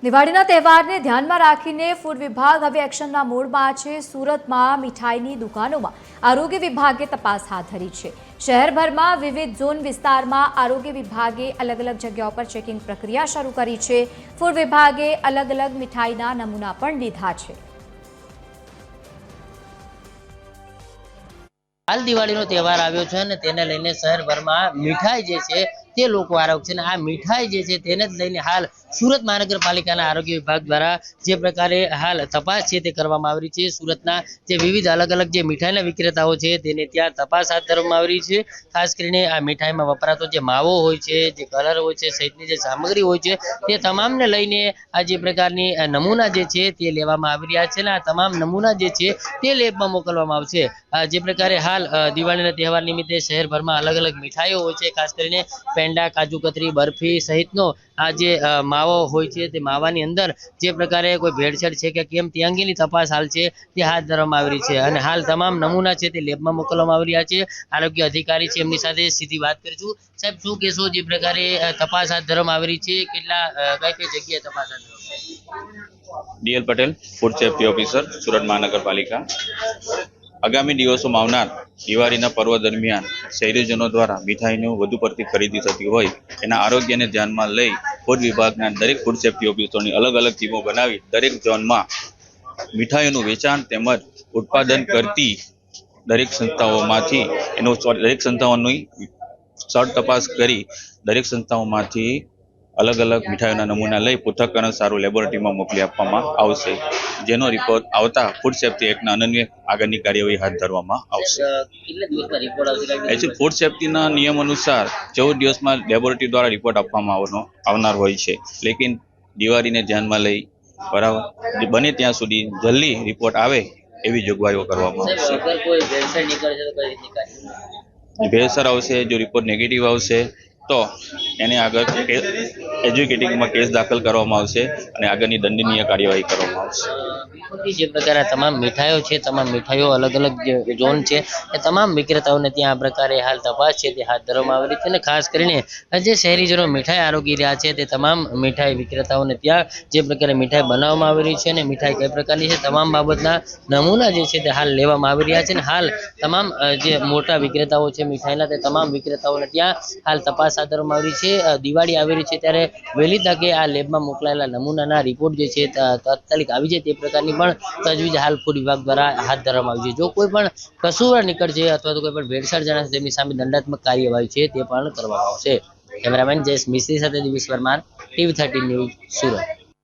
દિવાળીના તહેવારને ધ્યાનમાં રાખીને ફૂડ વિભાગ હવે એક્શનના મોડમાં છે। સુરતમાં મીઠાઈની દુકાનોમાં આરોગ્ય વિભાગે તપાસ હાથ ધરી છે। શહેરભરમાં વિવિધ ઝોન વિસ્તારમાં આરોગ્ય વિભાગે અલગ અલગ જગ્યાઓ પર ચેકિંગ પ્રક્રિયા શરૂ કરી છે। ફૂડ વિભાગે અલગ અલગ મીઠાઈના નમૂના પણ લીધા છે। हाल दिवाळीनो तहेवार आव्यो छे ने तेने लईने शहेरभरमां मीठाई जे छे ते लोको आरोप छे ने आ मीठाई जे छे तेने ज लईने हाल सूरत महानगरपालिकाना आरोग्य विभाग द्वारा जे प्रकारे हाल तपास छे ते करवामां आवी रही छे। सूरतना जे विविध अलग अलग जे मीठाईना विक्रेताओ छे तेने त्यां तपास हाथ धरवामां आवी रही छे। खास करीने आ मीठाईमां वपरातो जे मावो होय छे, जे कलर होय छे, सहितनी जे सामग्री होय छे ते तमामने लईने आ जे प्रकारनी नमूना जे छे ते लेवामां आवी रह्या छे ने आ तमाम नमूना जे छे ते लेबमां मोकलवामां आवशे। जे प्रकारे हाल दिवाळीना तहेवार निमित्ते शहेरभरमां अलग अलग मीठाईओ होय छे। खास करीने पेंडा, काजू कतरी, बर्फी सहितनो आ जे मावो होय छे ते मावानी अंदर जे प्रकारे कोई भेड़सेड़ छे के केम ते अंगेनी तपास हाल छे ते हाथ धरवामां आवी रही छे अने हाल तमाम नमूना छे ते लेबमां मोकलवामां आवी रह्या छे। आरोग्य अधिकारी छे एमनी साथे सीधी वात करीशुं। साहेब शुं कहेशो जे प्रकारे तपास हाथ धरवामां आवी रही छे केटला कई जग्याए तपास हाथ धरवामां? DL Patel, food safety officer, Surat महानगरपालिका। आगामी दिवसोमां आवनार दिवाळीना पर्व दरमियान शहेरीजनो द्वारा मीठाईनो वधु पड़ती खरीदी थती होय एना आरोग्यने ध्यानमां लई फूड विभागना दरेक फूड सेफ्टी ऑफिसरोनी अलग अलग टीमो बनावी दरेक झोनमां मीठाईओनुं वेचाण तेमज उत्पादन करती दरेक संस्थाओमांथी दरेक संस्थाओनी सळ तपास करी दरेक संस्थाओमांथी अलग अलग मीठाईओना नमूना लई पृथक्करण सारू लेबोरेटरीमां मोकली आपवामां आवशे, जेनो रिपोर्ट आवता फूड सेफ्टी एक्टना अन्वये आगळनी कार्यवाही हाथ धरवामां आवशे। एक्चुअली फूड सेफ्टीना नियम अनुसार 14 दिवसमां लेबोरेटरी द्वारा रिपोर्ट आपवामां आवनार होय छे, लेकिन दिवाळीने ध्यानमां लई बराबर बने त्यां सुधी जल्दी रिपोर्ट आवे एवी जोगवाईओ करवामां आवशे। भेड़सेड़ आवशे, जो रिपोर्ट नेगेटिव आवशे तो एने आगळ एज्युकेटिंगमां केस दाखल करवामां आवशे अने आगळनी दंडनीय कार्यवाही करवामां आवशे। जे प्रकारे तमाम मिठाईओ छे तमाम मिठाईओ अलग अलग जे जोन छे ए तमाम विक्रेताओने त्यां आ प्रकारे हाल तपास छे ते हाथ धरवामां आवी रही छे। खास करीने जे शहेरीजनो मिठाई आरोगी रह्या छे ते तमाम मिठाई विक्रेताओने त्यां जे प्रकारे मिठाई बनाववामां आवी रही छे ने मिठाई कई प्रकारनी छे तमाम बाबतना नमूना जे छे ते हाल लेवामां आवी रह्या छे। हाल तमाम जे मोटा विक्रेताओ छे मिठाईना ते तमाम विक्रेताओने त्यां हाल तपास हाथ धरवामां आवी रही छे। दिवाળી આવી રહી છે ત્યારે વહેલી તકે આ લેબમાં મોકલાયેલા નમૂનાના રિપોર્ટ જે છે તાત્કાલિક આવી જાય તે પ્રકારની પણ તજવીજ હાલ ફૂડ વિભાગ દ્વારા હાથ ધરવામાં આવી છે। જો કોઈ પણ કસૂરવાર નીકળશે અથવા તો કોઈ પણ ભેળસેળ જણાશે તેમની સામે દંડાત્મક કાર્યવાહી છે તે પણ કરવામાં આવશે। કેમેરામેન જયેશ મિસ્ત્રી સાથે દિવેશ પરમાર, TV13 ન્યૂઝ, સુરત।